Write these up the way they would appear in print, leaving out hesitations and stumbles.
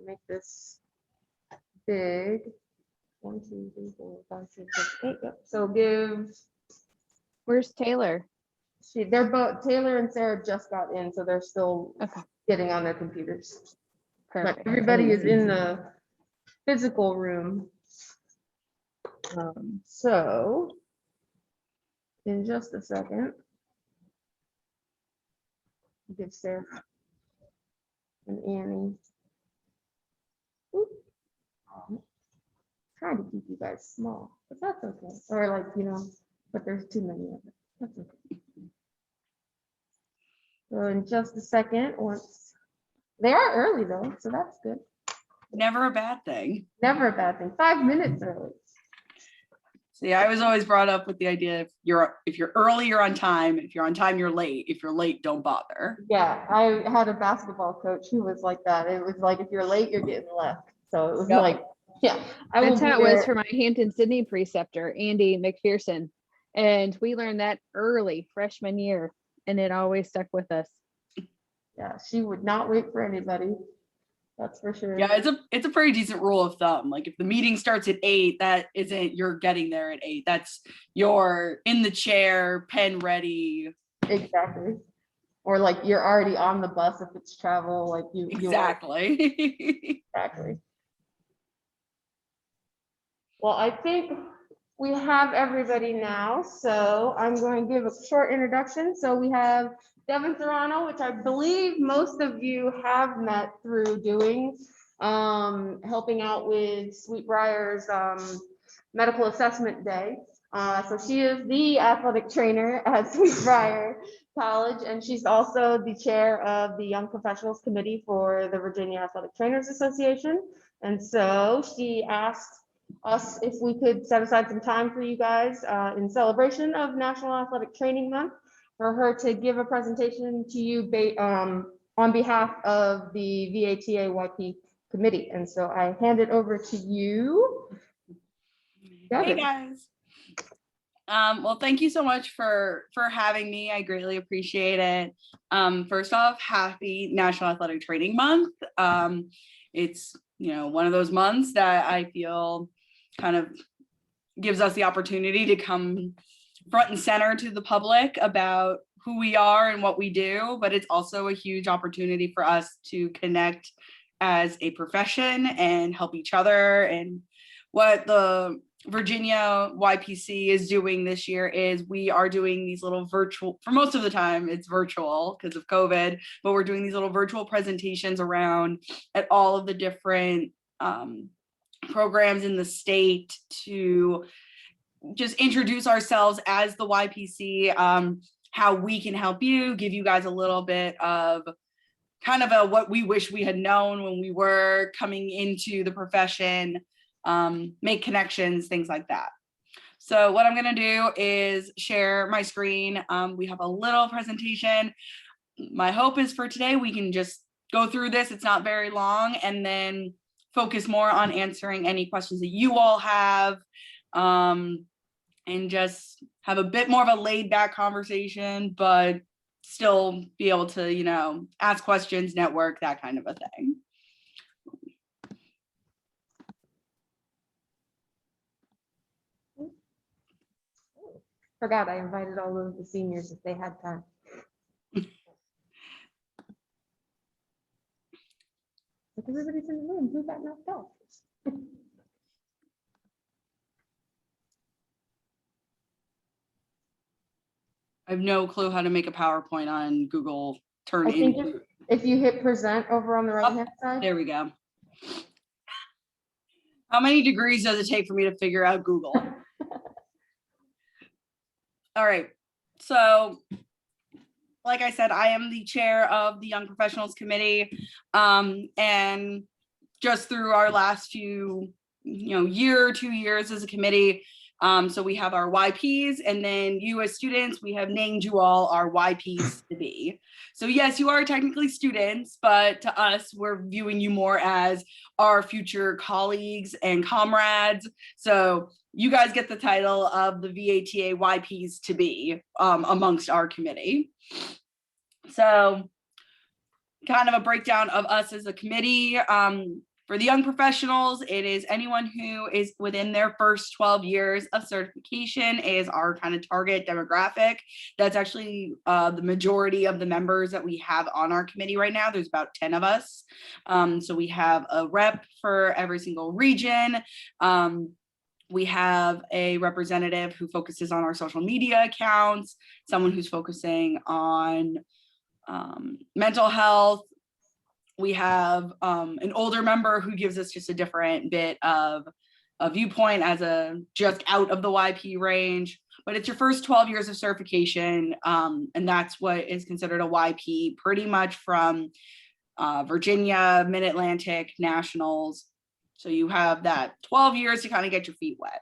make this big. 1, 2, 3, 4, 5, 6, 7, 8. Yep. So give. Where's Taylor? They're both, Taylor and Sarah just got in, so they're still Okay. getting on their computers. Perfect. But everybody is in the physical room. So in just a second, give Sarah and Annie. Oop. Trying to keep you guys small, but that's okay. Or like, you know, but there's too many of it. That's okay. So in just a second, once they are early though, so that's good. Never a bad thing. Never a bad thing. 5 minutes early. See, I was always brought up with the idea if you're early, you're on time. If you're on time, you're late. If you're late, don't bother. Yeah, I had a basketball coach who was like that. It was like, if you're late, you're getting left. So it was like, yeah. That's how it was for my Hampton Sydney preceptor, Andy McPherson. And we learned that early, freshman year, and it always stuck with us. Yeah, she would not wait for anybody. That's for sure. Yeah, it's a pretty decent rule of thumb. Like if the meeting starts at 8, that isn't you're getting there at 8. That's you're in the chair, pen ready. Exactly. Or like you're already on the bus if it's travel, like you. Exactly. Exactly. Well, I think we have everybody now, so I'm going to give a short introduction. So we have Devin Serrano, which I believe most of you have met through doing, helping out with Sweetbriar's medical assessment day. So she is the athletic trainer at Sweetbriar College, and she's also the chair of the Young Professionals Committee for the Virginia Athletic Trainers Association. And so she asked us if we could set aside some time for you guys in celebration of National Athletic Training Month for her to give a presentation to you on behalf of the VATA YP committee. And so I hand it over to you. Hey guys. Well, thank you so much for having me. I greatly appreciate it. First off, happy National Athletic Training Month. It's, you know, one of those months that I feel kind of gives us the opportunity to come front and center to the public about who we are and what we do, but it's also a huge opportunity for us to connect as a profession and help each other. And what the Virginia YPC is doing this year is we are doing these little virtual, for most of the time it's virtual because of COVID, but we're doing these little virtual presentations around at all of the different programs in the state to just introduce ourselves as the YPC, how we can help you, give you guys a little bit of kind of a what we wish we had known when we were coming into the profession, make connections, things like that. So what I'm gonna do is share my screen. We have a little presentation. My hope is for today, we can just go through this. It's not very long, and then focus more on answering any questions that you all have, and just have a bit more of a laid back conversation, but still be able to, you know, ask questions, network, that kind of a thing. Forgot I invited all of the seniors if they had time. Like everybody's in the room, who got knocked off? I have no clue how to make a PowerPoint on Google I think if you hit present over on the right hand side. There we go. How many degrees does it take for me to figure out Google? All right, so like I said, I am the chair of the Young Professionals Committee, and just through our last few, year, 2 years as a committee, so we have our YPs, and then you as students, we have named you all our YPs to be. So yes, you are technically students, but to us, we're viewing you more as our future colleagues and comrades. So you guys get the title of the VATA YPs to be amongst our committee. So kind of a breakdown of us as a committee. For the young professionals, it is anyone who is within their first 12 years of certification is our kind of target demographic. That's actually the majority of the members that we have on our committee right now. There's about 10 of us. So we have a rep for every single region. We have a representative who focuses on our social media accounts, someone who's focusing on mental health. We have an older member who gives us just a different bit of a viewpoint as a just out of the YP range, but it's your first 12 years of certification. And that's what is considered a YP pretty much from Virginia, Mid-Atlantic, Nationals. So you have that 12 years to kind of get your feet wet.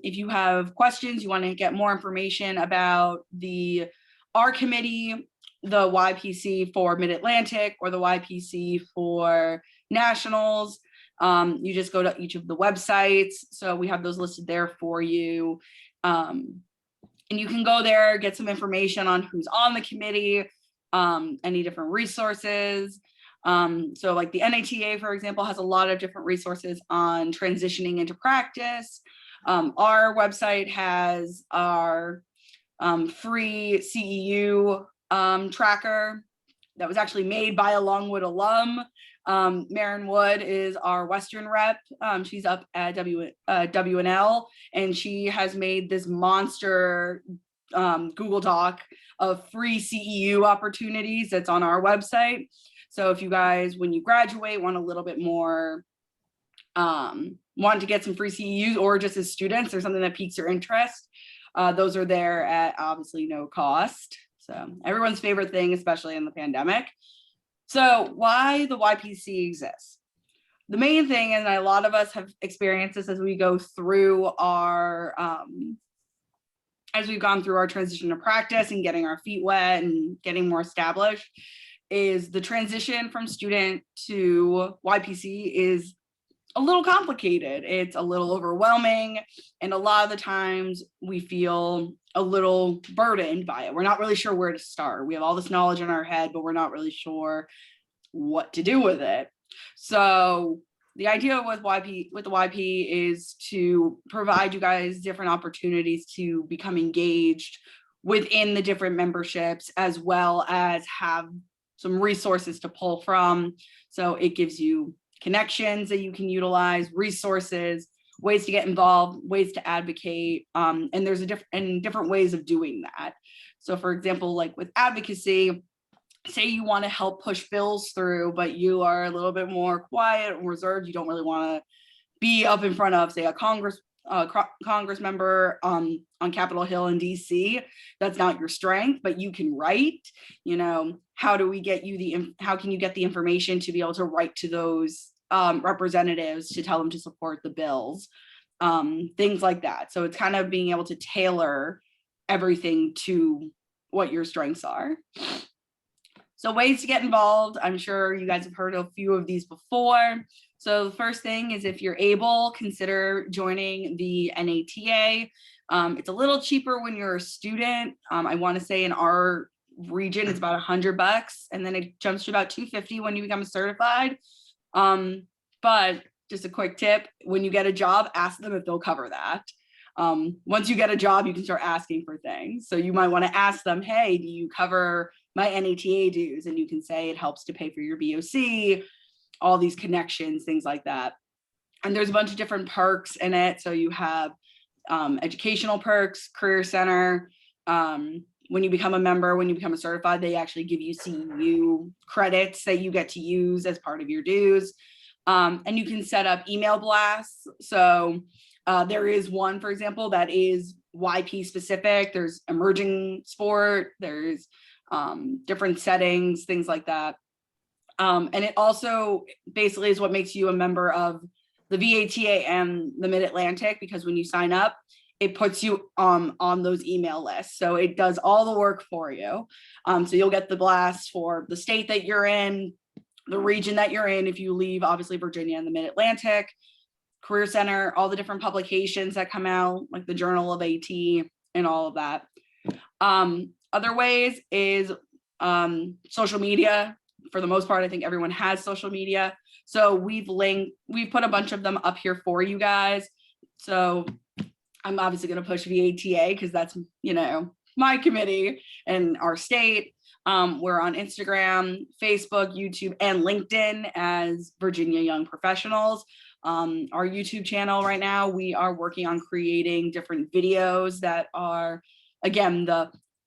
If you have questions, you want to get more information about our committee, the YPC for Mid-Atlantic or the YPC for Nationals, you just go to each of the websites. So we have those listed there for you. And you can go there, get some information on who's on the committee, any different resources. So like the NATA, for example, has a lot of different resources on transitioning into practice. Our website has our free CEU tracker that was actually made by a Longwood alum. Maren Wood is our Western rep. She's up at WNL, and she has made this monster Google Doc of free CEU opportunities that's on our website. So if you guys, when you graduate, want a little bit more, want to get some free CEUs, or just as students or something that piques your interest, those are there at obviously no cost. So everyone's favorite thing, especially in the pandemic. So why the YPC exists? The main thing, and a lot of us have experienced this as we go through our, as we've gone through our transition to practice and getting our feet wet and getting more established, is the transition from student to YPC is a little complicated. It's a little overwhelming. And a lot of the times we feel a little burdened by it. We're not really sure where to start. We have all this knowledge in our head, but we're not really sure what to do with it. So the idea with the YP is to provide you guys different opportunities to become engaged within the different memberships, as well as have some resources to pull from. So it gives you connections that you can utilize, resources, ways to get involved, ways to advocate, and there's different ways of doing that. So for example, like with advocacy, say you want to help push bills through, but you are a little bit more quiet and reserved, you don't really want to be up in front of, say, a Congress member on Capitol Hill in DC. That's not your strength, but you can write. You know, how can you get the information to be able to write to those representatives to tell them to support the bills, things like that. So it's kind of being able to tailor everything to what your strengths are. So ways to get involved. I'm sure you guys have heard a few of these before. So the first thing is, if you're able, consider joining the NATA. It's a little cheaper when you're a student. I want to say in our region, it's about $100, and then it jumps to about $250 when you become certified. But just a quick tip, when you get a job, ask them if they'll cover that. Once you get a job, you can start asking for things. So you might want to ask them, hey, do you cover my NATA dues? And you can say it helps to pay for your BOC, all these connections, things like that. And there's a bunch of different perks in it. So you have educational perks, career center. When you become a member, when you become a certified, they actually give you CEU credits that you get to use as part of your dues. And you can set up email blasts. So there is one, for example, that is YP specific. There's emerging sport, there's different settings, things like that. And it also basically is what makes you a member of the VATA and the Mid-Atlantic, because when you sign up, it puts you on those email lists. So it does all the work for you. So you'll get the blast for the state that you're in, the region that you're in, if you leave, obviously, Virginia and the Mid-Atlantic, Career Center, all the different publications that come out, like the Journal of AT and all of that. Other ways is social media. for the most part, I think everyone has social media. So we've put a bunch of them up here for you guys. So I'm obviously going to push VATA because that's, you know, my committee and our state. We're on Instagram, Facebook, YouTube, and LinkedIn as Virginia Young Professionals. Our YouTube channel right now, we are working on creating different videos that are, again,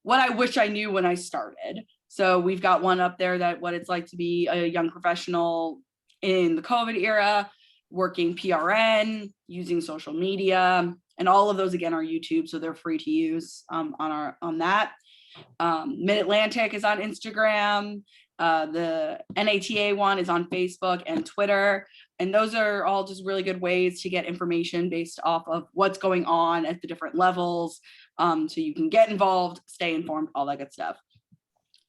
what I wish I knew when I started. So we've got one up there that what it's like to be a young professional in the COVID era, working PRN, using social media, and all of those again are YouTube, so they're free to use on that. Mid-Atlantic is on Instagram. The NATA one is on Facebook and Twitter. And those are all just really good ways to get information based off of what's going on at the different levels. So you can get involved, stay informed, all that good stuff.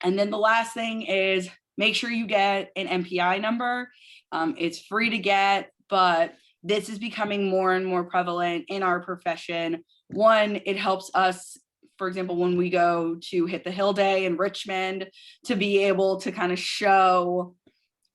And then the last thing is make sure you get an MPI number. It's free to get, but this is becoming more and more prevalent in our profession. One, it helps us, for example, when we go to Hit the Hill Day in Richmond, to be able to kind of show,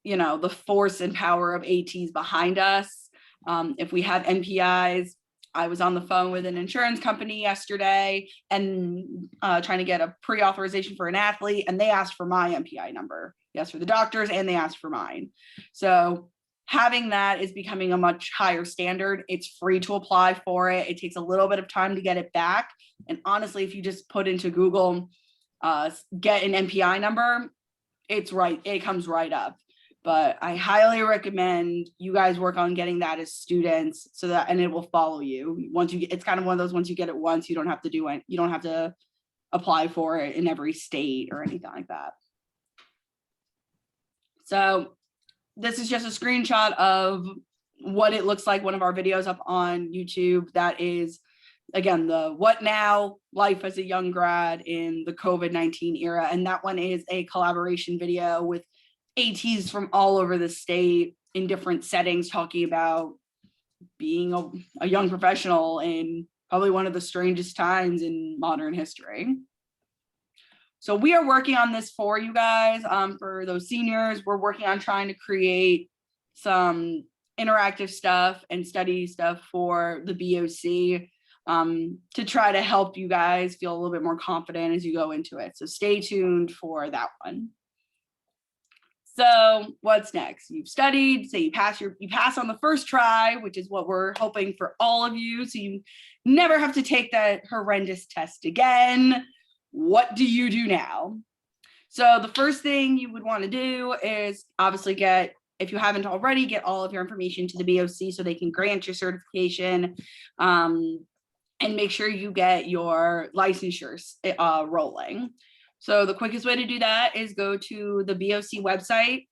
you know, the force and power of ATs behind us. If we have MPIs, I was on the phone with an insurance company yesterday and trying to get a pre-authorization for an athlete, and they asked for my MPI number. Yes, for the doctors, and they asked for mine. So having that is becoming a much higher standard. It's free to apply for it. It takes a little bit of time to get it back. And honestly, if you just put into Google, get an MPI number, it's right. It comes right up. But I highly recommend you guys work on getting that as students, so that, and it will follow you once you get, it's kind of one of those, once you get it once, you don't have to do it. You don't have to apply for it in every state or anything like that. So this is just a screenshot of what it looks like, one of our videos up on YouTube. That is, again, the What Now? Life as a Young Grad in the COVID-19 era. And that one is a collaboration video with ATs from all over the state in different settings, talking about being a young professional in probably one of the strangest times in modern history. So we are working on this for you guys. For those seniors, we're working on trying to create some interactive stuff and study stuff for the BOC to try to help you guys feel a little bit more confident as you go into it. So stay tuned for that one. So what's next? You've studied, say you pass on the first try, which is what we're hoping for all of you. So you never have to take that horrendous test again. What do you do now? So the first thing you would want to do is obviously if you haven't already, get all of your information to the BOC so they can grant your certification, and make sure you get your licensures rolling. So the quickest way to do that is go to the BOC website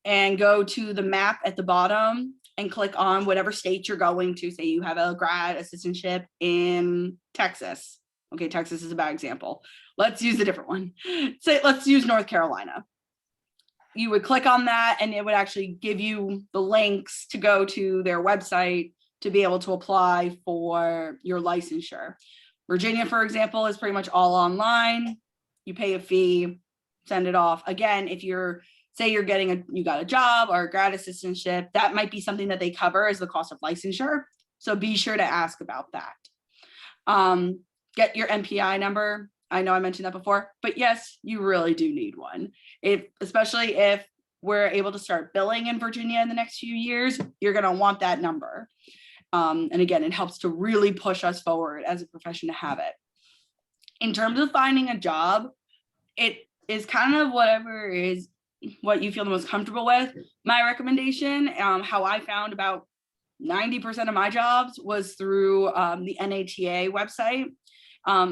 and go to the map at the bottom and click on whatever state you're going to. Say you have a grad assistantship in Texas. Okay, Texas is a bad example. Let's use a different one. Say, let's use North Carolina. You would click on that and it would actually give you the links to go to their website to be able to apply for your licensure. Virginia, for example, is pretty much all online. You pay a fee, send it off. Again, if say you got a job or a grad assistantship, that might be something that they cover as the cost of licensure. So be sure to ask about that. Get your MPI number. I know I mentioned that before, but yes, you really do need one. Especially if we're able to start billing in Virginia in the next few years, you're gonna want that number. And again, it helps to really push us forward as a profession to have it. In terms of finding a job, it is kind of whatever is what you feel the most comfortable with. My recommendation, how I found about 90% of my jobs was through the NATA website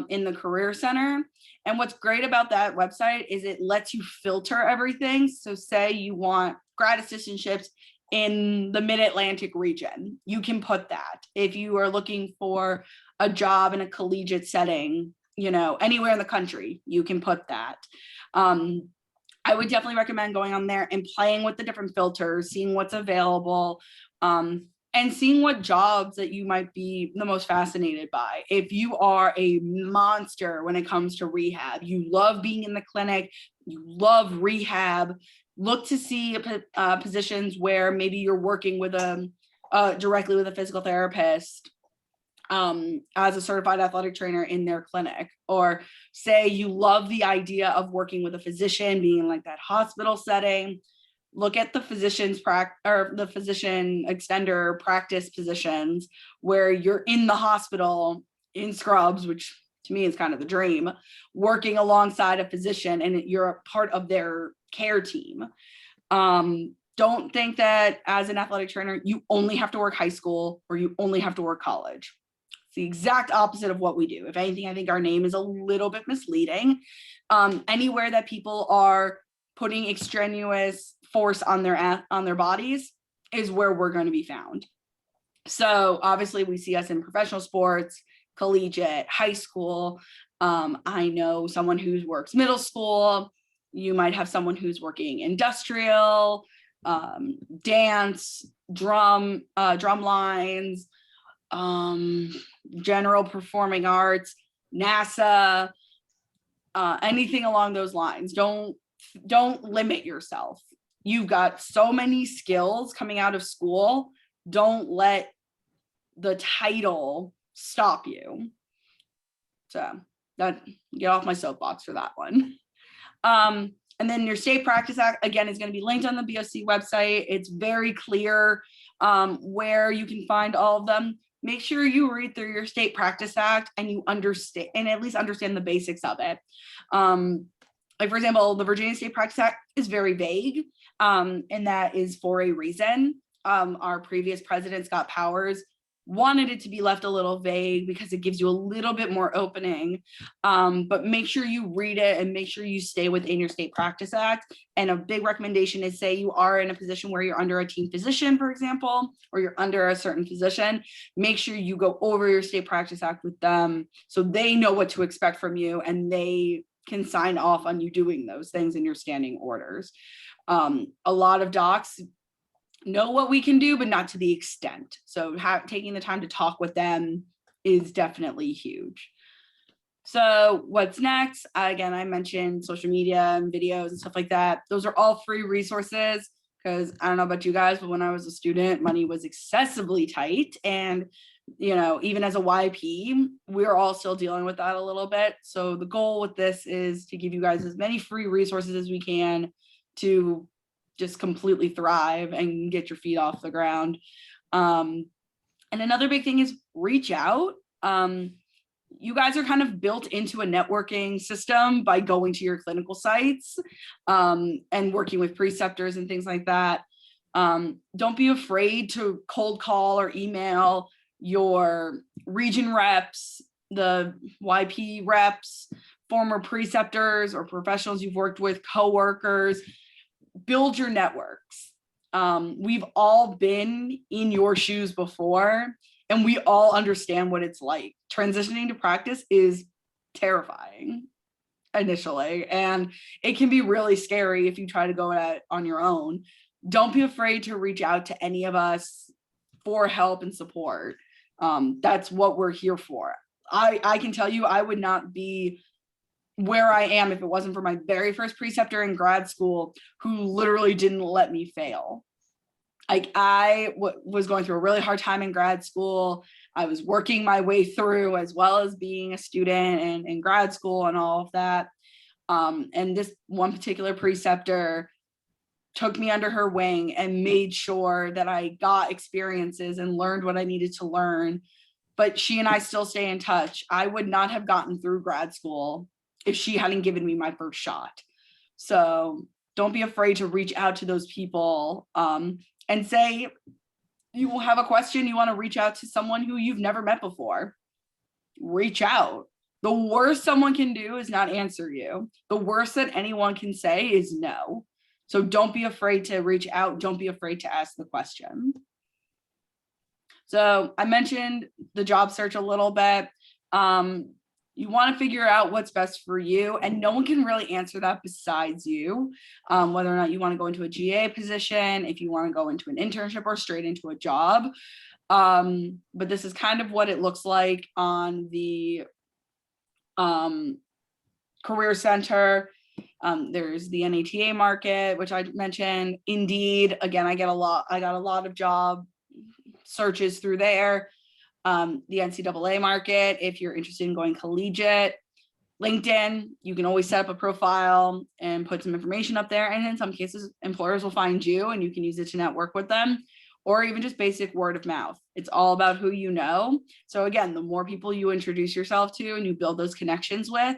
in the Career Center. And what's great about that website is it lets you filter everything. So say you want grad assistantships in the Mid-Atlantic region, you can put that. If you are looking for a job in a collegiate setting, anywhere in the country, you can put that. I would definitely recommend going on there and playing with the different filters, seeing what's available, and seeing what jobs that you might be the most fascinated by. If you are a monster when it comes to rehab, you love being in the clinic, you love rehab, look to see positions where maybe you're working with directly with a physical therapist as a certified athletic trainer in their clinic, or say you love the idea of working with a physician, being in like that hospital setting. Look at the physician extender practice positions where you're in the hospital in scrubs, which to me is kind of the dream, working alongside a physician and you're a part of their care team. Don't think that as an athletic trainer, you only have to work high school or you only have to work college. It's the exact opposite of what we do. If anything, I think our name is a little bit misleading. Anywhere that people are putting extraneous force on their bodies is where we're going to be found. So obviously we see us in professional sports, collegiate, high school. I know someone who works middle school. You might have someone who's working industrial, dance, drum lines, general performing arts, NASA, anything along those lines. Don't limit yourself. You've got so many skills coming out of school. Don't let the title stop you. So that, get off my soapbox for that one. And then your state practice act, again, is going to be linked on the BOC website. It's very clear where you can find all of them. Make sure you read through your state practice act and you understand, and at least understand the basics of it. Like for example, the Virginia State Practice Act is very vague, and that is for a reason. Our previous president, Scott Powers, wanted it to be left a little vague because it gives you a little bit more opening, but make sure you read it and make sure you stay within your State Practice Act. And a big recommendation is, say you are in a position where you're under a team physician, for example, or you're under a certain physician, make sure you go over your State Practice Act with them so they know what to expect from you and they can sign off on you doing those things in your standing orders. A lot of docs know what we can do, but not to the extent. So taking the time to talk with them is definitely huge. So what's next? Again, I mentioned social media and videos and stuff like that. Those are all free resources because I don't know about you guys, but when I was a student, money was excessively tight. And, you know, even as a YP, we're all still dealing with that a little bit. So the goal with this is to give you guys as many free resources as we can to just completely thrive and get your feet off the ground. And another big thing is reach out. You guys are kind of built into a networking system by going to your clinical sites and working with preceptors and things like that. Don't be afraid to cold call or email your region reps, the YP reps, former preceptors or professionals you've worked with, coworkers. Build your networks. We've all been in your shoes before, and we all understand what it's like. Transitioning to practice is terrifying initially, and it can be really scary if you try to go at it on your own. Don't be afraid to reach out to any of us for help and support. That's what we're here for. I can tell you, I would not be where I am if it wasn't for my very first preceptor in grad school who literally didn't let me fail. Like I was going through a really hard time in grad school. I was working my way through as well as being a student and in grad school and all of that. And this one particular preceptor took me under her wing and made sure that I got experiences and learned what I needed to learn. But she and I still stay in touch. I would not have gotten through grad school if she hadn't given me my first shot. So don't be afraid to reach out to those people and say you will have a question, you want to reach out to someone who you've never met before. Reach out. The worst someone can do is not answer you. The worst that anyone can say is no. So don't be afraid to reach out. Don't be afraid to ask the question. So I mentioned the job search a little bit. You want to figure out what's best for you, and no one can really answer that besides you, whether or not you want to go into a GA position, if you want to go into an internship or straight into a job. But this is kind of what it looks like on the Career Center. There's the NATA market, which I mentioned. Indeed, again, I got a lot of job searches through there. The NCAA market, if you're interested in going collegiate. LinkedIn, you can always set up a profile and put some information up there. And in some cases, employers will find you and you can use it to network with them, or even just basic word of mouth. It's all about who you know. So again, the more people you introduce yourself to and you build those connections with,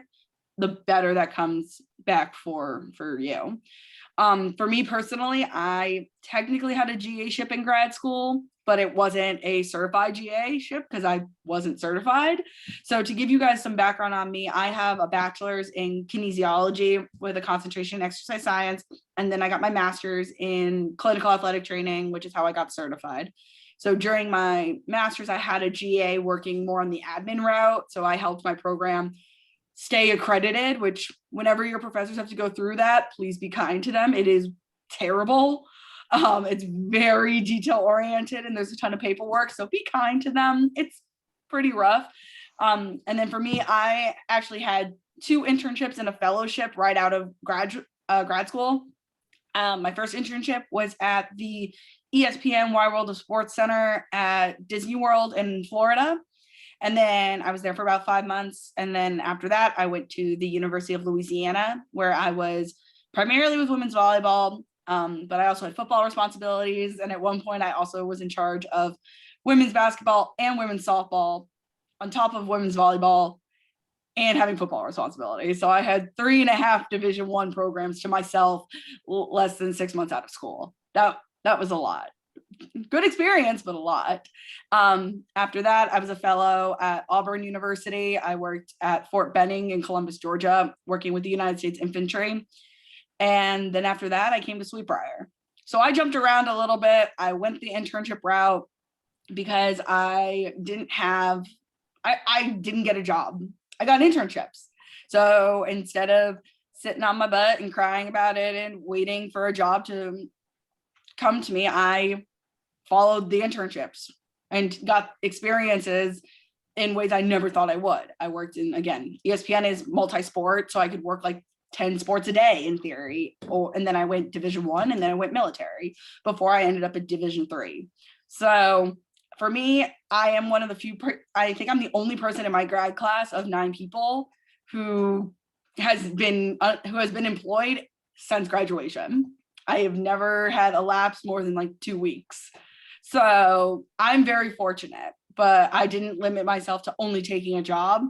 the better that comes back for you. For me personally, I technically had a GA ship in grad school, but it wasn't a certified GA ship because I wasn't certified. So to give you guys some background on me, I have a bachelor's in kinesiology with a concentration in exercise science. And then I got my master's in clinical athletic training, which is how I got certified. So during my master's, I had a GA working more on the admin route. So I helped my program stay accredited, which whenever your professors have to go through that, please be kind to them. It is terrible. It's very detail oriented and there's a ton of paperwork. So be kind to them. It's pretty rough. And then for me, I actually had 2 internships and a fellowship right out of grad school. My first internship was at the ESPN Wide World of Sports Center at Disney World in Florida. And then I was there for about 5 months. And then after that, I went to the University of Louisiana, where I was primarily with women's volleyball, but I also had football responsibilities. And at one point, I also was in charge of women's basketball and women's softball on top of women's volleyball and having football responsibilities. So I had 3.5 Division I programs to myself, less than 6 months out of school. That was a lot. Good experience, but a lot. After that, I was a fellow at Auburn University. I worked at Fort Benning in Columbus, Georgia, working with the United States Infantry. And then after that, I came to Sweetbriar. So I jumped around a little bit. I went the internship route because I didn't get a job. I got internships. So instead of sitting on my butt and crying about it and waiting for a job to come to me, I followed the internships and got experiences in ways I never thought I would. I worked in, again, ESPN is multi-sport, so I could work like 10 sports a day in theory. And then I went Division I and then I went military before I ended up at Division III. So for me, I am one of the few, I think I'm the only person in my grad class of 9 people who has been employed since graduation. I have never had a lapse more than like 2 weeks. So I'm very fortunate, but I didn't limit myself to only taking a job.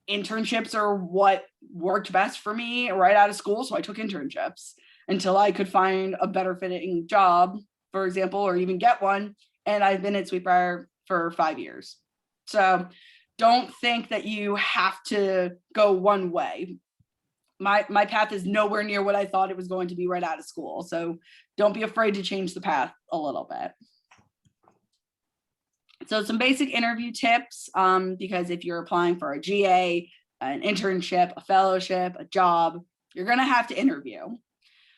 Internships are what worked best for me right out of school. So I took internships until I could find a better fitting job, for example, or even get one. And I've been at Sweetbriar for 5 years. So don't think that you have to go one way. My path is nowhere near what I thought it was going to be right out of school. So don't be afraid to change the path a little bit. So some basic interview tips, because if you're applying for a GA, an internship, a fellowship, a job, you're going to have to interview.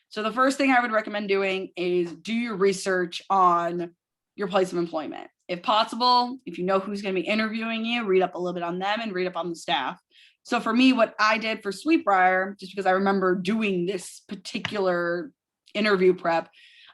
So the first thing I would recommend doing is do your research on your place of employment. If possible, if you know who's going to be interviewing you, read up a little bit on them and read up on the staff. So for me, what I did for Sweetbriar, just because I remember doing this particular interview prep,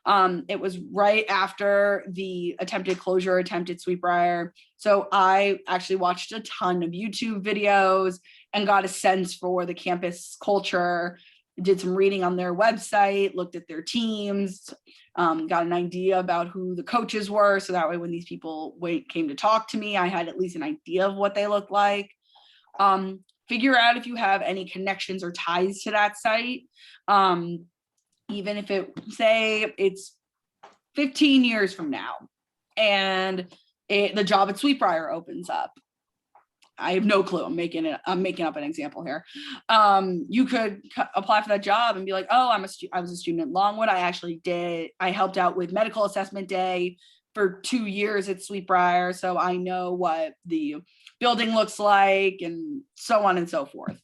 it was right after the attempted closure attempt at Sweetbriar. So I actually watched a ton of YouTube videos and got a sense for the campus culture, did some reading on their website, looked at their teams, got an idea about who the coaches were. So that way when these people came to talk to me, I had at least an idea of what they looked like. Figure out if you have any connections or ties to that site. Even if say it's 15 years from now and the job at Sweetbriar opens up. I have no clue. I'm making up an example here. You could apply for that job and be like, oh, I was a student at Longwood. I helped out with medical assessment day for 2 years at Sweetbriar. So I know what the building looks like and so on and so forth.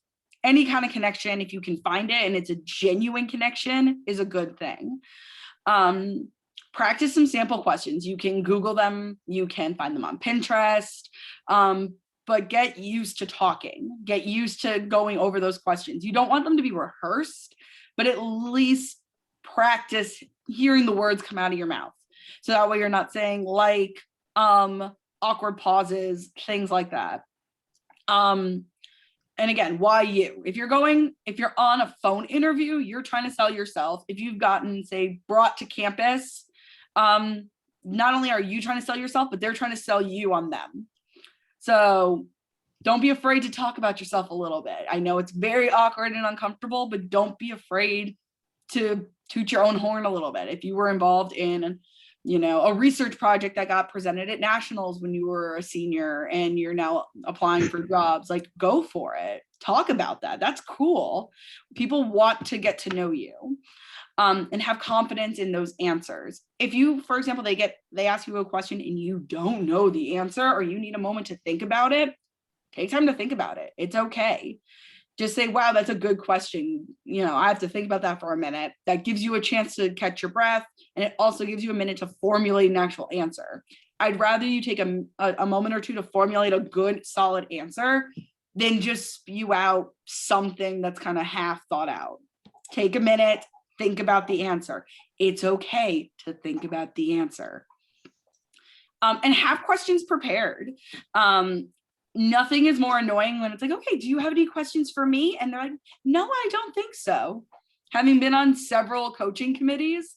Any kind of connection, if you can find it and it's a genuine connection, is a good thing. Practice some sample questions. You can Google them. You can find them on Pinterest. But get used to talking. Get used to going over those questions. You don't want them to be rehearsed, but at least practice hearing the words come out of your mouth. So that way you're not saying like, awkward pauses, things like that. And again, why you? If you're on a phone interview, you're trying to sell yourself. If you've gotten, say, brought to campus, not only are you trying to sell yourself, but they're trying to sell you on them. So don't be afraid to talk about yourself a little bit. I know it's very awkward and uncomfortable, but don't be afraid to toot your own horn a little bit. If you were involved in, a research project that got presented at nationals when you were a senior and you're now applying for jobs, like go for it. Talk about that. That's cool. People want to get to know you. And have confidence in those answers. If you, for example, they ask you a question and you don't know the answer, or you need a moment to think about it, take time to think about it. It's okay. Just say, wow, that's a good question. I have to think about that for a minute. That gives you a chance to catch your breath. And it also gives you a minute to formulate an actual answer. I'd rather you take a moment or two to formulate a good, solid answer than just spew out something that's kind of half thought out. Take a minute. Think about the answer. It's okay to think about the answer. And have questions prepared. Nothing is more annoying when it's like, okay, do you have any questions for me? And they're like, no, I don't think so. Having been on several coaching committees,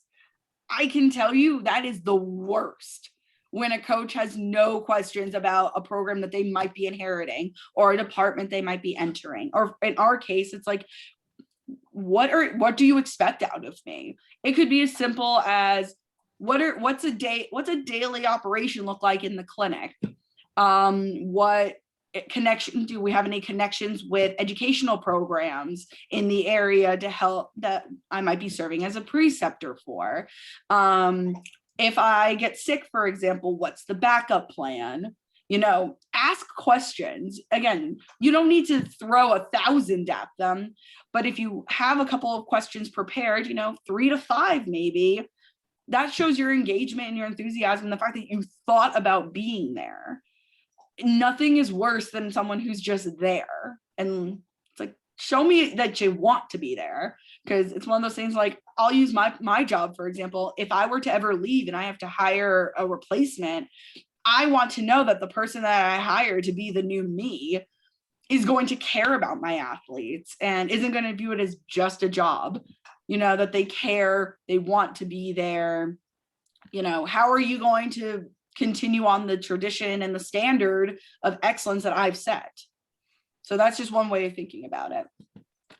I can tell you that is the worst when a coach has no questions about a program that they might be inheriting or a department they might be entering. Or in our case, it's like, what do you expect out of me? It could be as simple as what's a daily operation look like in the clinic? What connection do we have any connections with educational programs in the area to help that I might be serving as a preceptor for? If I get sick, for example, what's the backup plan? Ask questions. Again, you don't need to throw 1,000 at them, but if you have a couple of questions prepared, 3 to 5 maybe, that shows your engagement and your enthusiasm, the fact that you thought about being there. Nothing is worse than someone who's just there. And it's like, show me that you want to be there. Because it's one of those things, like, I'll use my job, for example. If I were to ever leave and I have to hire a replacement, I want to know that the person that I hire to be the new me is going to care about my athletes and isn't going to view it as just a job, that they care, they want to be there. How are you going to continue on the tradition and the standard of excellence that I've set? So that's just one way of thinking about it.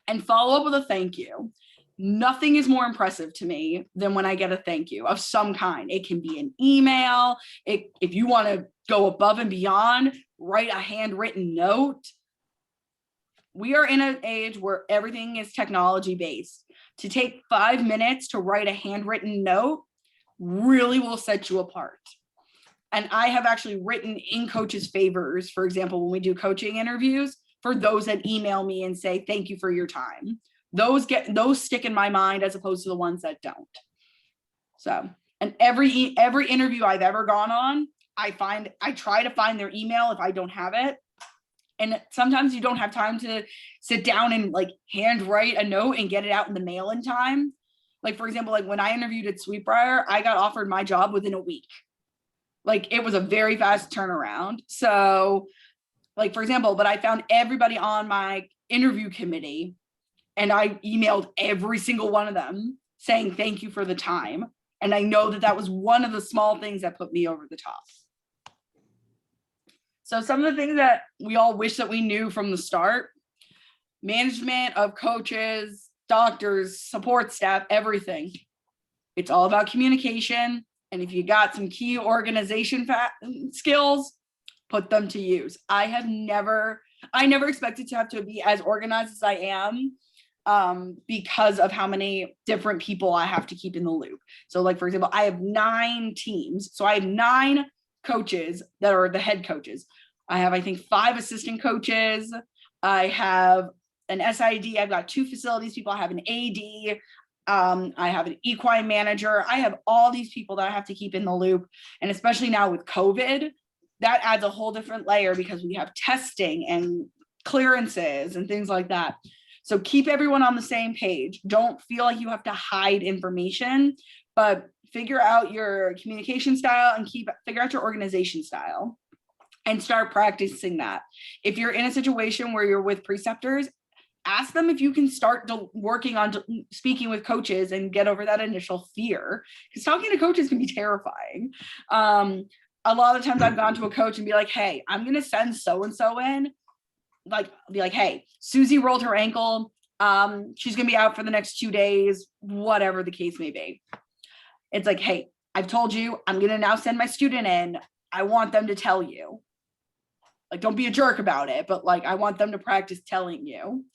And follow up with a thank you. Nothing is more impressive to me than when I get a thank you of some kind. It can be an email. If you want to go above and beyond, write a handwritten note. We are in an age where everything is technology based. To take 5 minutes to write a handwritten note really will set you apart. And I have actually written in coaches' favors, for example, when we do coaching interviews, for those that email me and say, thank you for your time. Those stick in my mind as opposed to the ones that don't. So, and every interview I've ever gone on, I try to find their email if I don't have it. And sometimes you don't have time to sit down and like handwrite a note and get it out in the mail in time. Like, for example, like when I interviewed at Sweetbriar, I got offered my job within a week. Like, it was a very fast turnaround. So, like, for example, but I found everybody on my interview committee and I emailed every single one of them saying, thank you for the time. And I know that was one of the small things that put me over the top. So some of the things that we all wish that we knew from the start: management of coaches, doctors, support staff, everything. It's all about communication. And if you got some key organization skills, put them to use. I never expected to have to be as organized as I am because of how many different people I have to keep in the loop. So like, for example, I have 9 teams. So I have 9 coaches that are the head coaches. I have, I think, 5 assistant coaches. I have an SID. I've got 2 facilities people. I have an AD. I have an equine manager. I have all these people that I have to keep in the loop. And especially now with COVID, that adds a whole different layer because we have testing and clearances and things like that. So keep everyone on the same page. Don't feel like you have to hide information, but figure out your communication style and figure out your organization style and start practicing that. If you're in a situation where you're with preceptors, ask them if you can start working on speaking with coaches and get over that initial fear, because talking to coaches can be terrifying. A lot of times I've gone to a coach and be like, hey, I'm going to send so-and-so in, be like, hey, Susie rolled her ankle. She's going to be out for the next 2 days, whatever the case may be. It's like, hey, I've told you, I'm going to now send my student in. I want them to tell you. Like, don't be a jerk about it, but like, I want them to practice telling you.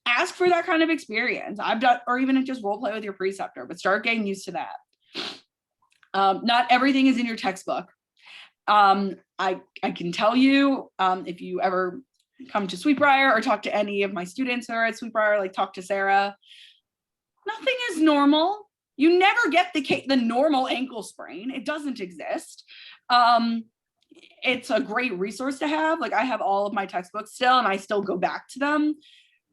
Ask for that kind of experience. I've done, or even just role play with your preceptor, but start getting used to that. Not everything is in your textbook. I can tell you, if you ever come to Sweetbriar or talk to any of my students who are at Sweetbriar, like talk to Sarah, nothing is normal. You never get the normal ankle sprain. It doesn't exist. It's a great resource to have. Like, I have all of my textbooks still, and I still go back to them.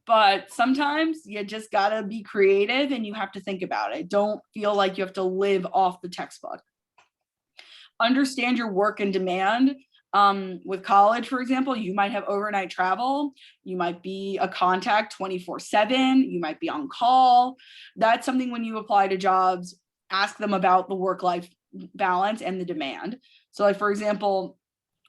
But sometimes you just gotta be creative and you have to think about it. Don't feel like you have to live off the textbook. Understand your work and demand. With college, for example, you might have overnight travel. You might be a contact 24/7. You might be on call. That's something when you apply to jobs, ask them about the work-life balance and the demand. So like, for example,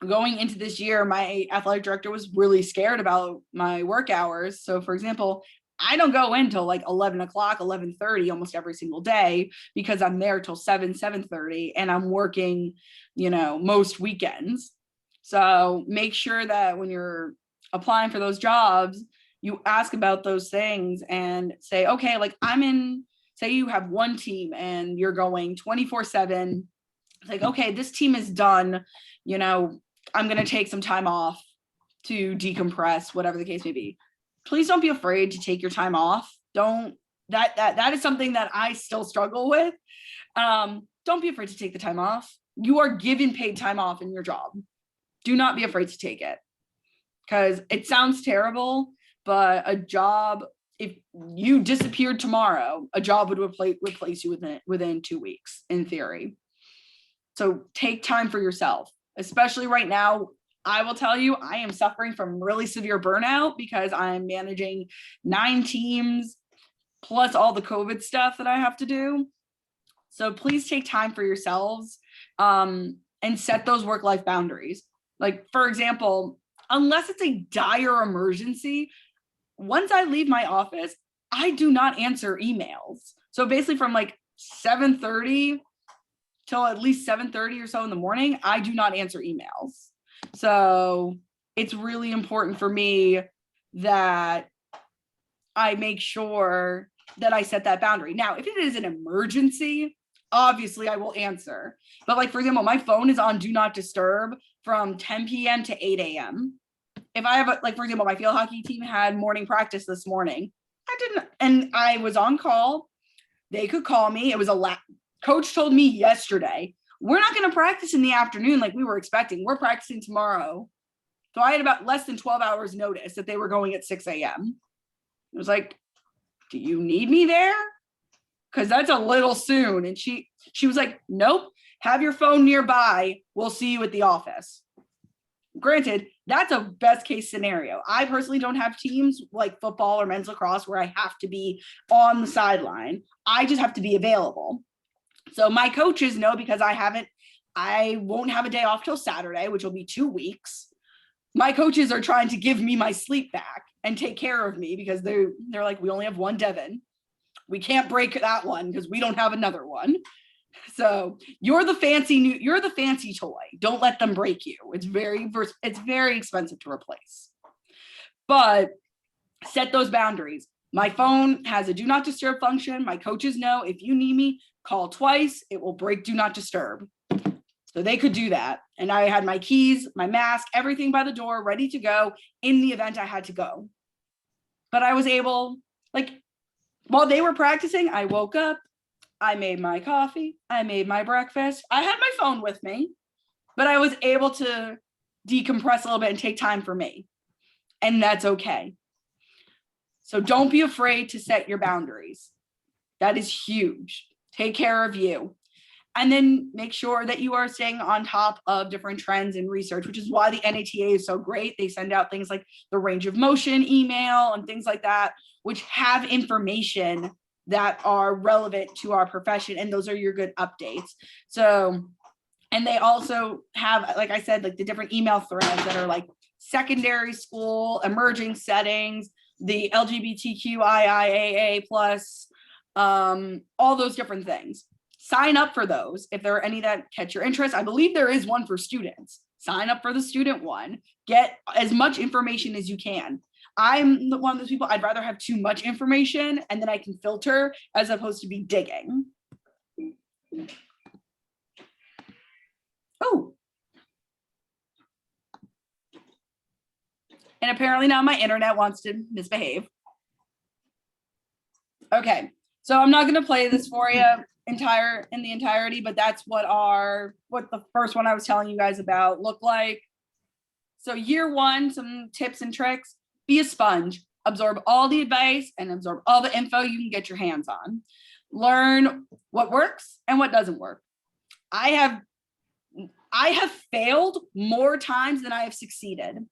going into this year, my athletic director was really scared about my work hours. So for example, I don't go in till like 11 o'clock, 11:30 almost every single day, because I'm there till 7:30 and I'm working, most weekends. So make sure that when you're applying for those jobs, you ask about those things and say, okay, like say you have one team and you're going 24/7. It's like, okay, this team is done. I'm going to take some time off to decompress, whatever the case may be. Please don't be afraid to take your time off. That is something that I still struggle with. Don't be afraid to take the time off. You are given paid time off in your job. Do not be afraid to take it, because it sounds terrible, but a job, if you disappeared tomorrow, a job would replace you within 2 weeks, in theory. So take time for yourself, especially right now. I will tell you, I am suffering from really severe burnout because I'm managing 9 teams plus all the COVID stuff that I have to do. So please take time for yourselves, and set those work-life boundaries. Like, for example, unless it's a dire emergency, once I leave my office, I do not answer emails. So basically from like 7:30 till at least 7:30 or so in the morning, I do not answer emails. So it's really important for me that I make sure that I set that boundary. Now, if it is an emergency, obviously I will answer. But like, for example, my phone is on do not disturb from 10 p.m. to 8 a.m. If I have for example, my field hockey team had morning practice this morning. And I was on call. They could call me. It was coach told me yesterday, we're not going to practice in the afternoon like we were expecting. We're practicing tomorrow. So I had about less than 12 hours notice that they were going at 6 a.m. It was like, do you need me there? Because that's a little soon. And she was like, nope, have your phone nearby. We'll see you at the office. Granted, that's a best case scenario. I personally don't have teams like football or men's lacrosse where I have to be on the sideline. I just have to be available. So my coaches know, because I won't have a day off till Saturday, which will be 2 weeks. My coaches are trying to give me my sleep back and take care of me, because they're like, we only have one Devin. We can't break that one because we don't have another one. So you're the fancy toy. Don't let them break you. It's very expensive to replace. But set those boundaries. My phone has a do not disturb function. My coaches know if you need me, call twice. It will break do not disturb. So they could do that. And I had my keys, my mask, everything by the door, ready to go in the event I had to go. But I was able, while they were practicing, I woke up, I made my coffee, I made my breakfast. I had my phone with me, but I was able to decompress a little bit and take time for me. And that's okay. So don't be afraid to set your boundaries. That is huge. Take care of you. And then make sure that you are staying on top of different trends and research, which is why the NATA is so great. They send out things like the range of motion email and things like that, which have information that are relevant to our profession. And those are your good updates. So, and they also have, like I said, like the different email threads that are like secondary school, emerging settings, the LGBTQIAA+, all those different things. Sign up for those if there are any that catch your interest. I believe there is one for students. Sign up for the student one. Get as much information as you can. I'm one of those people, I'd rather have too much information and then I can filter as opposed to be digging. Oh. And apparently now my internet wants to misbehave. Okay, so I'm not gonna play this for you in the entirety, but that's what the first one I was telling you guys about look like. So year one, some tips and tricks: be a sponge, absorb all the advice and absorb all the info you can get your hands on. Learn what works and what doesn't work. I have failed more times than I have succeeded,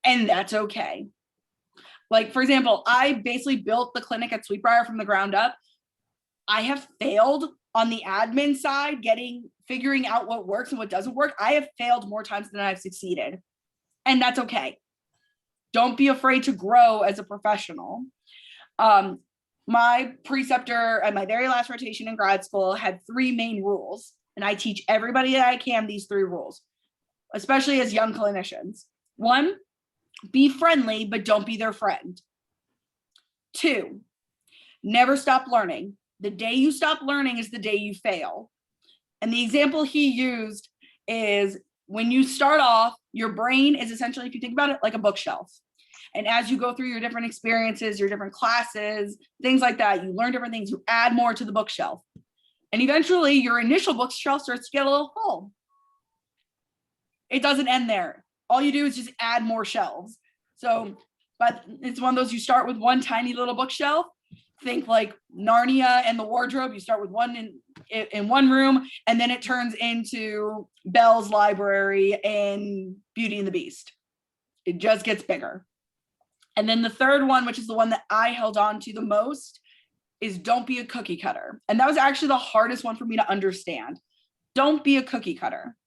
and that's okay. Like, for example, I basically built the clinic at Sweetbriar from the ground up. I have failed on the admin side, figuring out what works and what doesn't work. I have failed more times than I've succeeded, and that's okay. Don't be afraid to grow as a professional. My preceptor at my very last rotation in grad school had 3 main rules, and I teach everybody that I can these 3 rules, especially as young clinicians. 1, be friendly, but don't be their friend. 2, never stop learning. The day you stop learning is the day you fail. And the example he used is when you start off, your brain is essentially, if you think about it, like a bookshelf. And as you go through your different experiences, your different classes, things like that, you learn different things, you add more to the bookshelf. And eventually your initial bookshelf starts to get a little full. It doesn't end there. All you do is just add more shelves. So, but it's one of those, you start with one tiny little bookshelf. Think like Narnia and the wardrobe. You start with one in one room, and then it turns into Belle's library and Beauty and the Beast. It just gets bigger. And then the third one, which is the one that I held on to the most, is don't be a cookie cutter. And that was actually the hardest one for me to understand. Don't be a cookie cutter.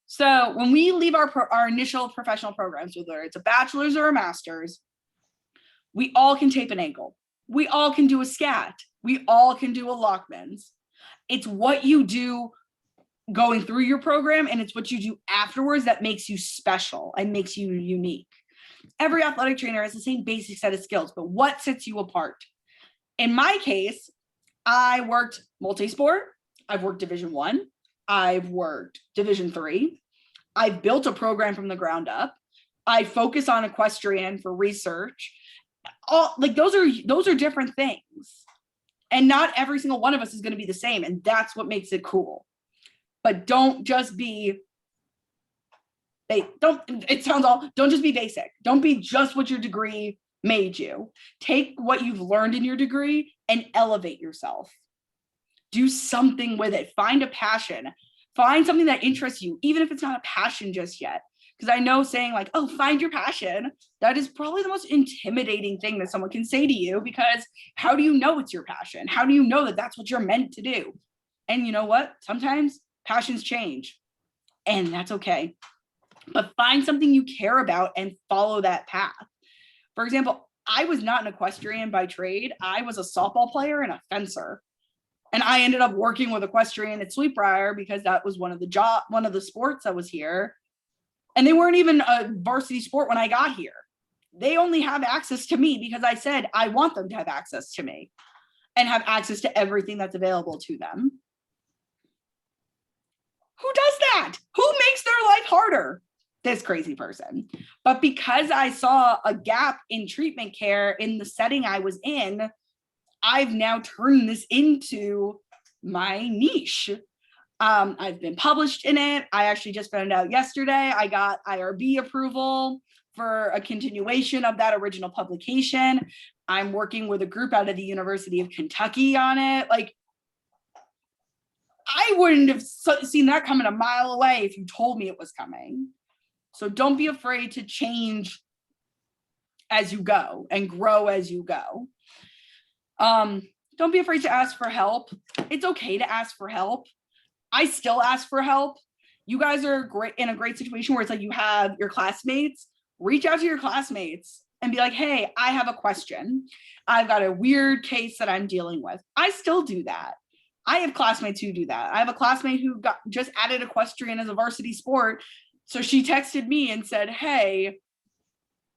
So when we leave our initial professional programs, whether it's a bachelor's or a master's, we all can tape an ankle. We all can do a scat. We all can do a Lockman's. It's what you do going through your program, and it's what you do afterwards that makes you special and makes you unique. Every athletic trainer has the same basic set of skills, but what sets you apart? In my case, I worked multi-sport. I've worked Division I. I've worked Division III. I've built a program from the ground up. I focus on equestrian for research. Those are different things, and not every single one of us is going to be the same, and that's what makes it cool. But don't just be don't just be basic. Don't be just what your degree made you. Take what you've learned in your degree and elevate yourself. Do something with it. Find a passion. Find something that interests you, even if it's not a passion just yet. Because I know saying like, oh, find your passion, that is probably the most intimidating thing that someone can say to you, because how do you know it's your passion? How do you know that that's what you're meant to do? And you know what? Sometimes passions change, and that's okay. But find something you care about and follow that path. For example, I was not an equestrian by trade. I was a softball player and a fencer. And I ended up working with equestrian at Sweetbriar because that was one of the sports that was here. And they weren't even a varsity sport when I got here. They only have access to me because I said I want them to have access to me and have access to everything that's available to them. Who does that? Who makes their life harder? This crazy person. But because I saw a gap in treatment care in the setting I was in, I've now turned this into my niche. I've been published in it. I actually just found out yesterday I got IRB approval for a continuation of that original publication. I'm working with a group out of the University of Kentucky on it. Like, I wouldn't have seen that coming a mile away if you told me it was coming. So don't be afraid to change as you go and grow as you go. Don't be afraid to ask for help. It's okay to ask for help. I still ask for help. You guys are in a great situation where it's like you have your classmates. Reach out to your classmates and be like, hey, I have a question. I've got a weird case that I'm dealing with. I still do that. I have classmates who do that. I have a classmate who just added equestrian as a varsity sport. So she texted me and said, hey,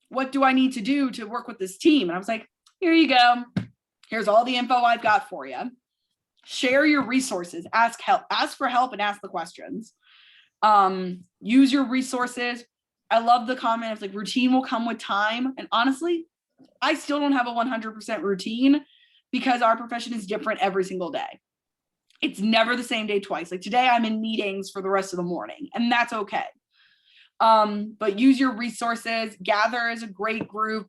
what do I need to do to work with this team? And I was like, here you go. Here's all the info I've got for you. Share your resources, ask for help and ask the questions. Use your resources. I love the comment of like routine will come with time. And honestly, I still don't have a 100% routine because our profession is different every single day. It's never the same day twice. Like today I'm in meetings for the rest of the morning and that's okay. But use your resources, gather as a great group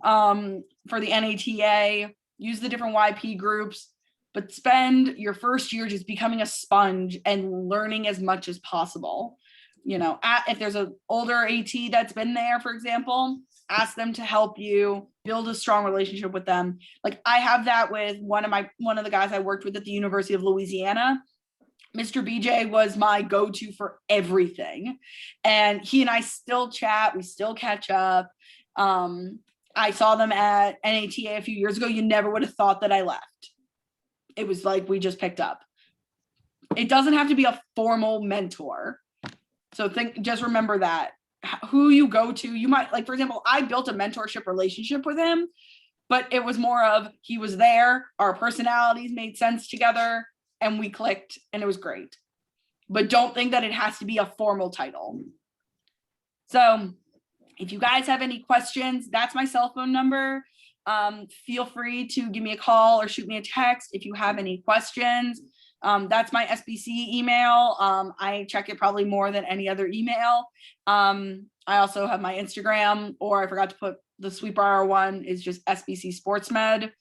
for the NATA, use the different YP groups, but spend your first year just becoming a sponge and learning as much as possible. You know, if there's an older AT that's been there, for example, ask them to help you build a strong relationship with them. Like I have that with one of the guys I worked with at the University of Louisiana. Mr. BJ was my go-to for everything. And he and I still chat, we still catch up. I saw them at NATA a few years ago. You never would have thought that I left. It was like we just picked up. It doesn't have to be a formal mentor. So just remember that. Who you go to, you might, like, for example, I built a mentorship relationship with him, but it was more of he was there, our personalities made sense together, and we clicked, and it was great. But don't think that it has to be a formal title. So if you guys have any questions, that's my cell phone number. Feel free to give me a call or shoot me a text if you have any questions. That's my SBC email. I check it probably more than any other email. I also have my Instagram, or I forgot to put the Sweetbriar one is just SBC Sports Med,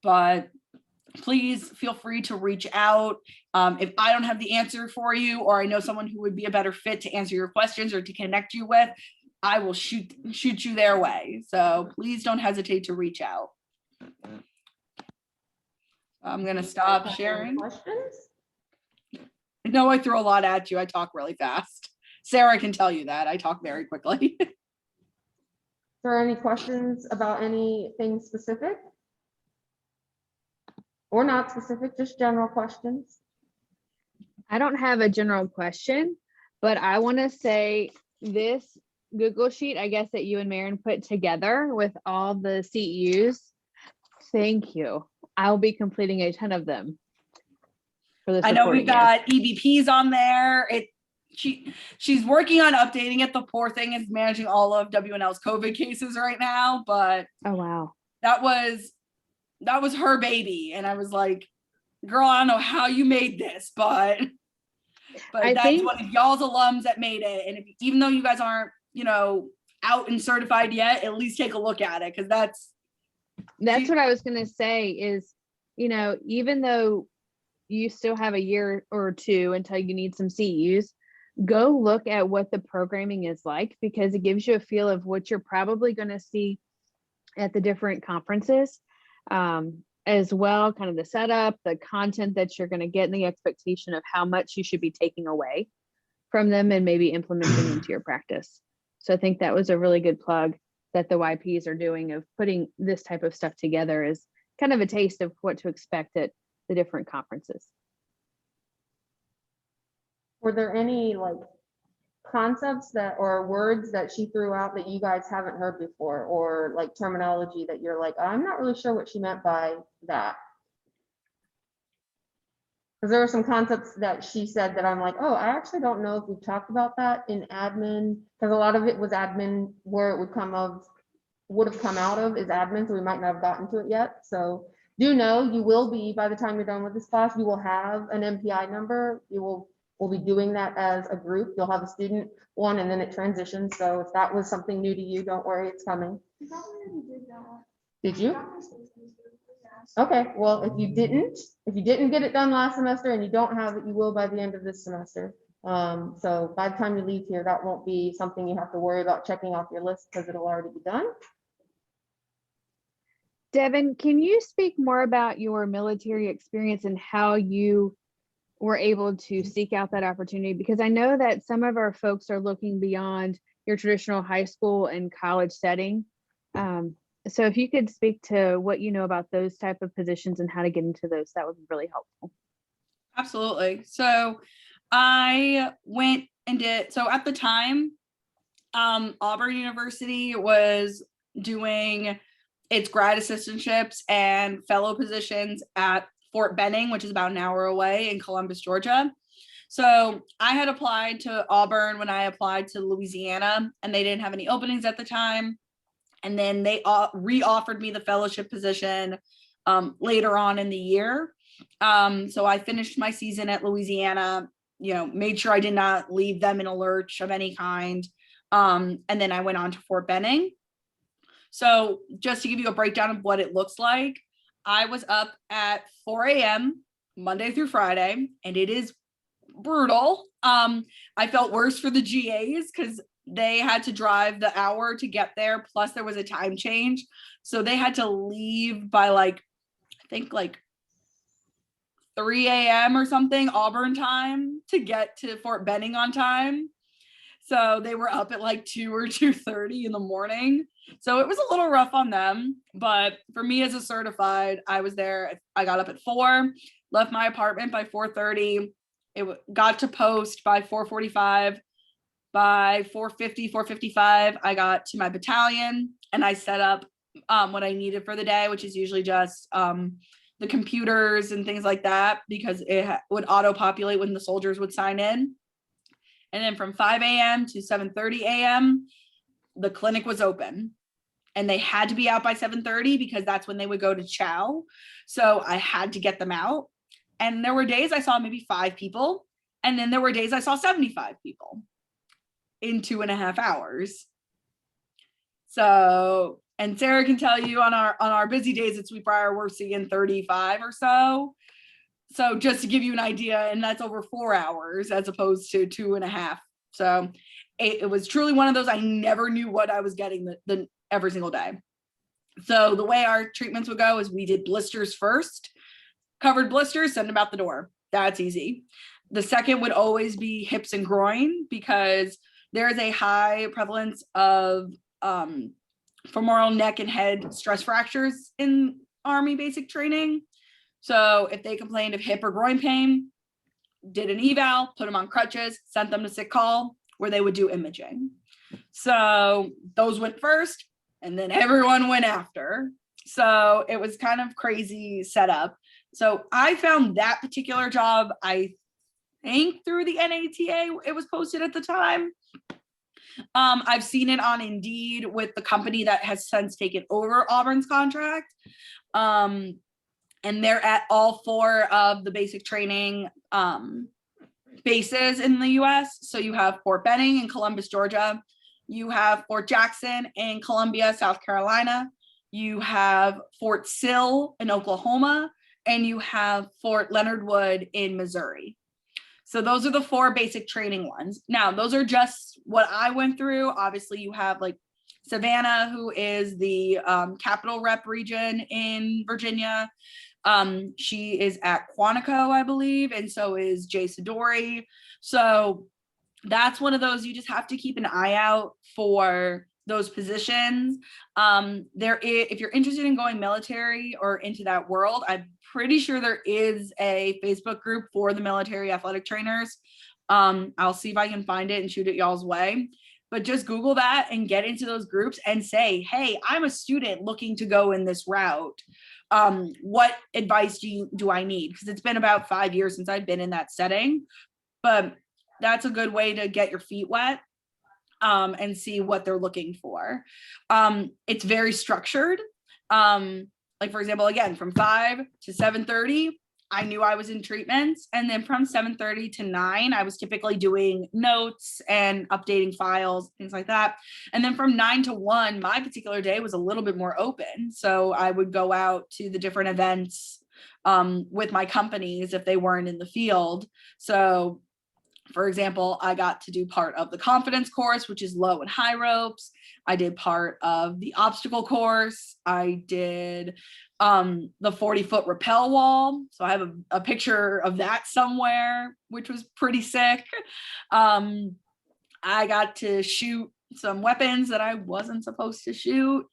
but please feel free to reach out. If I don't have the answer for you, or I know someone who would be a better fit to answer your questions or to connect you with, I will shoot you their way. So please don't hesitate to reach out. I'm going to stop sharing. Questions? No, I throw a lot at you. I talk really fast. Sarah can tell you that. I talk very quickly. Are there any questions about anything specific? Or not specific, just general questions? I don't have a general question, but I want to say this Google sheet, I guess, that you and Maren put together with all the CEUs. Thank you. I'll be completing a ton of them. For this I know we've reporting year. got EBPs on there. She's working on updating it. The poor thing is managing all of WNL's COVID cases right now, but Oh wow. that was her baby. And I was like, girl, I don't know how you made this, but that's one of y'all's alums that made it. And even though you guys aren't, out and certified yet, at least take a look at it. Cause that's what I was going to say is, even though you still have a year or two until you need some CEUs, go look at what the programming is like, because it gives you a feel of what you're probably going to see at the different conferences, as well, kind of the setup, the content that you're going to get, and the expectation of how much you should be taking away from them and maybe implementing into your practice. So I think that was a really good plug that the YPs are doing of putting this type of stuff together, as kind of a taste of what to expect at the different conferences. Were there any concepts or words that she threw out that you guys haven't heard before, or terminology that you're like, I'm not really sure what she meant by that? Because there were some concepts that she said that I'm like, oh, I actually don't know if we've talked about that in admin, because a lot of it was admin, where it would have come out of is admin, so we might not have gotten to it yet. So do know you will be, by the time you're done with this class, you will have an MPI number. You will we'll be doing that as a group. You'll have a student one and then it transitions. So if that was something new to you, don't worry, it's coming. Did you? Okay, well, if you didn't get it done last semester and you don't have it, you will by the end of this semester. So by the time you leave here, that won't be something you have to worry about checking off your list because it'll already be done. Devin, can you speak more about your military experience and how you were able to seek out that opportunity? Because I know that some of our folks are looking beyond your traditional high school and college setting. So if you could speak to what you know about those type of positions and how to get into those, that would be really helpful. Absolutely. So I went and did, so at the time, Auburn University was doing its grad assistantships and fellow positions at Fort Benning, which is about an hour away in Columbus, Georgia. So I had applied to Auburn when I applied to Louisiana, and they didn't have any openings at the time. And then they re-offered me the fellowship position later on in the year. So I finished my season at Louisiana, made sure I did not leave them in a lurch of any kind. And then I went on to Fort Benning. So just to give you a breakdown of what it looks like, I was up at 4 a.m. Monday through Friday, and it is brutal. I felt worse for the GAs because they had to drive the hour to get there. Plus there was a time change. So they had to leave by I think 3 a.m. or something, Auburn time, to get to Fort Benning on time. So they were up at 2 or 2:30 in the morning. So it was a little rough on them. But for me as a certified, I was there. I got up at 4, left my apartment by 4:30. It got to post by 4:45. By 4:50, 4:55, I got to my battalion and I set up what I needed for the day, which is usually just the computers and things like that, because it would auto-populate when the soldiers would sign in. And then from 5 a.m. to 7:30 a.m., the clinic was open. And they had to be out by 7:30 because that's when they would go to chow. So I had to get them out. And there were days I saw maybe 5 people. And then there were days I saw 75 people in 2.5 hours. So, and Sarah can tell you on our busy days at Sweetbriar, we're seeing 35 or so. So just to give you an idea, and that's over 4 hours as opposed to 2.5. So it was truly one of those, I never knew what I was getting the every single day. So the way our treatments would go is we did blisters first, covered blisters, send them out the door. That's easy. The second would always be hips and groin, because there is a high prevalence of femoral neck and head stress fractures in Army basic training. So if they complained of hip or groin pain, did an eval, put them on crutches, sent them to sick call where they would do imaging. So those went first and then everyone went after. So it was kind of crazy setup. So I found that particular job, I think through the NATA, it was posted at the time. I've seen it on Indeed with the company that has since taken over Auburn's contract. And they're at all 4 of the basic training bases in the US. So you have Fort Benning in Columbus, Georgia. You have Fort Jackson in Columbia, South Carolina. You have Fort Sill in Oklahoma. And you have Fort Leonard Wood in Missouri. So those are the 4 basic training ones. Now, those are just what I went through. Obviously, you have Savannah, who is the Capital Rep region in Virginia. She is at Quantico, I believe, and so is Jay Sidori. So that's one of those, you just have to keep an eye out for those positions. If you're interested in going military or into that world, I'm pretty sure there is a Facebook group for the military athletic trainers. I'll see if I can find it and shoot it y'all's way. But just Google that and get into those groups and say, hey, I'm a student looking to go in this route. What advice do I need? Because it's been about 5 years since I've been in that setting. But that's a good way to get your feet wet and see what they're looking for. It's very structured. For example, again, from 5 to 7:30, I knew I was in treatments. And then from 7:30 to 9, I was typically doing notes and updating files, things like that. And then from 9 to 1, my particular day was a little bit more open. So I would go out to the different events with my companies if they weren't in the field. So for example, I got to do part of the confidence course, which is low and high ropes. I did part of the obstacle course. I did the 40-foot rappel wall. So I have a picture of that somewhere, which was pretty sick. I got to shoot some weapons that I wasn't supposed to shoot.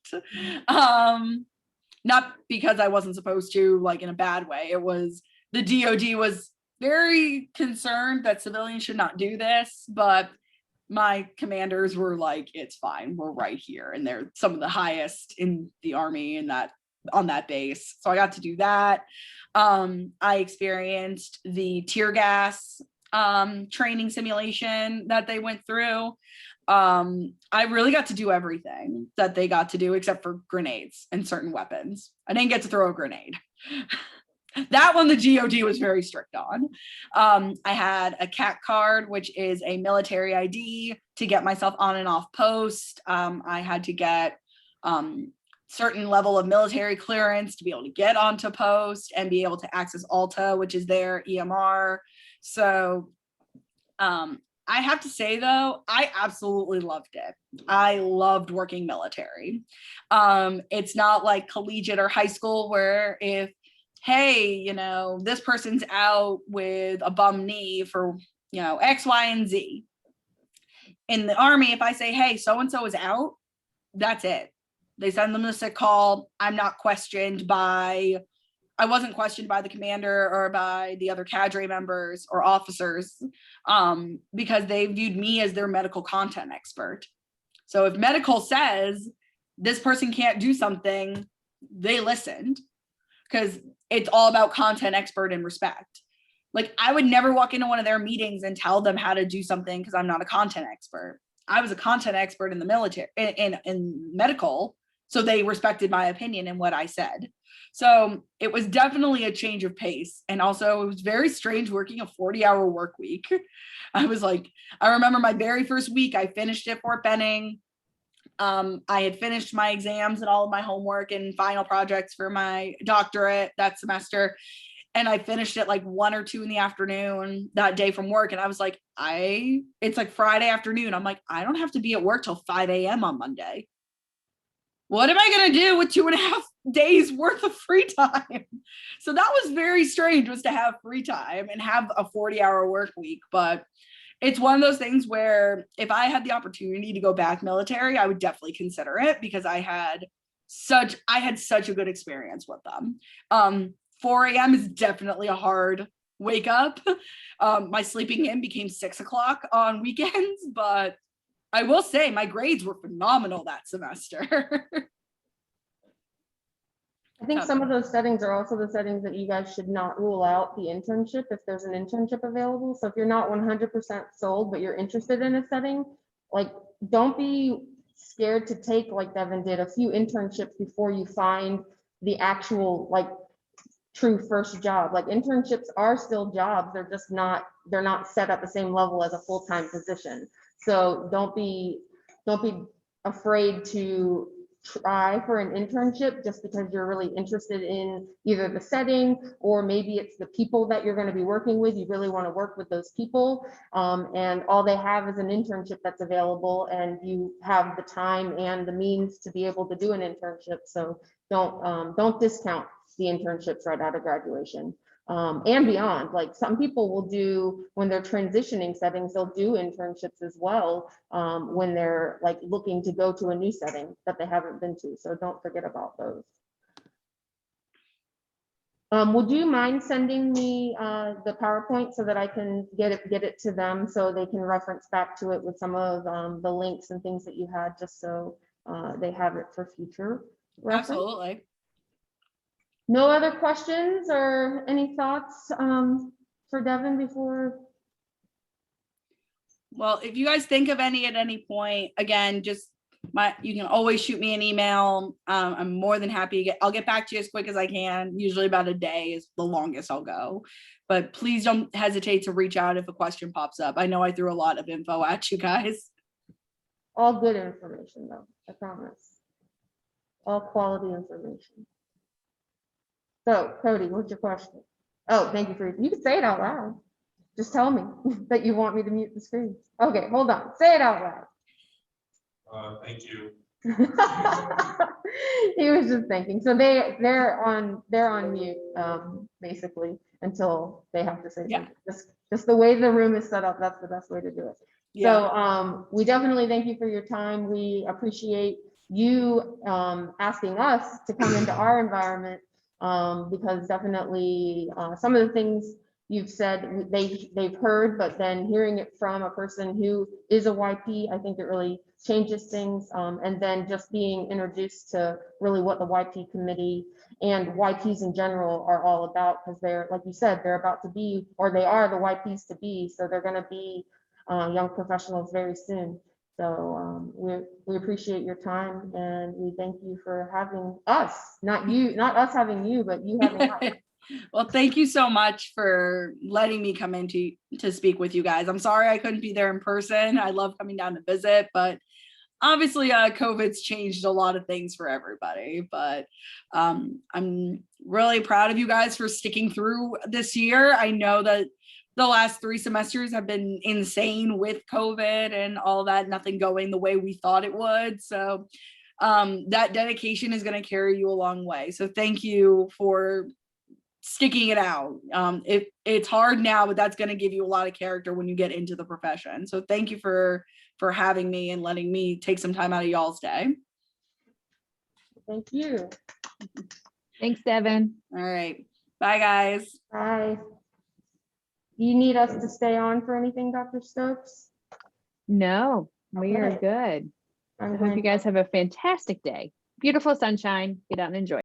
Not because I wasn't supposed to, like in a bad way. It was the DOD was very concerned that civilians should not do this, but my commanders were like, it's fine, we're right here. And they're some of the highest in the Army in that on that base. So I got to do that. I experienced the tear gas training simulation that they went through. I really got to do everything that they got to do except for grenades and certain weapons. I didn't get to throw a grenade. That one the GOD was very strict on. I had a CAT card, which is a military ID to get myself on and off post. I had to get certain level of military clearance to be able to get onto post and be able to access ALTA, which is their EMR. So I have to say though, I absolutely loved it. I loved working military. It's not like collegiate or high school where if, hey, you know, this person's out with a bum knee for, you know, X, Y, and Z. In the Army, if I say, hey, so-and-so is out, that's it. They send them a sick call. I wasn't questioned by the commander or by the other cadre members or officers because they viewed me as their medical content expert. So if medical says this person can't do something, they listened because it's all about content expert and respect. Like I would never walk into one of their meetings and tell them how to do something because I'm not a content expert. I was a content expert in the military, in medical, so they respected my opinion and what I said. So it was definitely a change of pace. And also it was very strange working a 40-hour work week. I remember my very first week, I finished at Fort Benning. I had finished my exams and all of my homework and final projects for my doctorate that semester. And I finished at like 1 or 2 in the afternoon that day from work. And I was like, it's like Friday afternoon. I'm like, I don't have to be at work till 5 a.m. on Monday. What am I going to do with 2.5 days worth of free time? So that was very strange, was to have free time and have a 40-hour work week. But it's one of those things where if I had the opportunity to go back military, I would definitely consider it because I had such a good experience with them. 4 a.m. is definitely a hard wake up. My sleeping in became 6 o'clock on weekends, but I will say my grades were phenomenal that semester. I think some of those settings are also the settings that you guys should not rule out the internship if there's an internship available. So if you're not 100% sold, but you're interested in a setting, like don't be scared to take, like Devin did, a few internships before you find the actual like true first job. Like internships are still jobs. They're not set at the same level as a full-time position. So don't be afraid to try for an internship just because you're really interested in either the setting or maybe it's the people that you're going to be working with. You really want to work with those people, and all they have is an internship that's available, and you have the time and the means to be able to do an internship. So don't discount the internships right out of graduation. And beyond. Like some people will do, when they're transitioning settings, they'll do internships as well when they're like looking to go to a new setting that they haven't been to. So don't forget about those. Would you mind sending me the PowerPoint so that I can get it to them so they can reference back to it with some of the links and things that you had, just so they have it for future reference? Absolutely. No other questions or any thoughts for Devin before? Well, if you guys think of any at any point, again, just you can always shoot me an email. I'm more than happy. I'll get back to you as quick as I can. Usually about a day is the longest I'll go. But please don't hesitate to reach out if a question pops up. I know I threw a lot of info at you guys. All good information though, I promise. All quality information. So Cody, what's your question? Oh, thank you for, you can say it out loud. Just tell me that you want me to mute the screen. Okay, hold on, say it out loud. Thank you. He was just thinking. So they're on mute, basically, until they have to say something. Just the way the room is set up, that's the best way to do it. Yeah. So we definitely thank you for your time. We appreciate you asking us to come into our environment, because definitely some of the things you've said they've heard, but then hearing it from a person who is a YP, I think it really changes things. And then just being introduced to really what the YP committee and YPs in general are all about, because they're, like you said, they're about to be, or they are the YPs to be, so they're going to be young professionals very soon. So we appreciate your time, and we thank you for having us, not us having you, but you having us. Well, thank you so much for letting me come in to speak with you guys. I'm sorry I couldn't be there in person. I love coming down to visit, but obviously COVID's changed a lot of things for everybody. But I'm really proud of you guys for sticking through this year. I know that the last 3 semesters have been insane with COVID and all that, nothing going the way we thought it would. So that dedication is going to carry you a long way. So thank you for sticking it out. It's hard now, but that's going to give you a lot of character when you get into the profession. So thank you for having me and letting me take some time out of y'all's day. Thank you. Thanks, Devin. All right. Bye, guys. Bye. Do you need us to stay on for anything, Dr. Stokes? No, we are Okay. good. I hope you guys have a fantastic day. Beautiful sunshine. Get out and enjoy.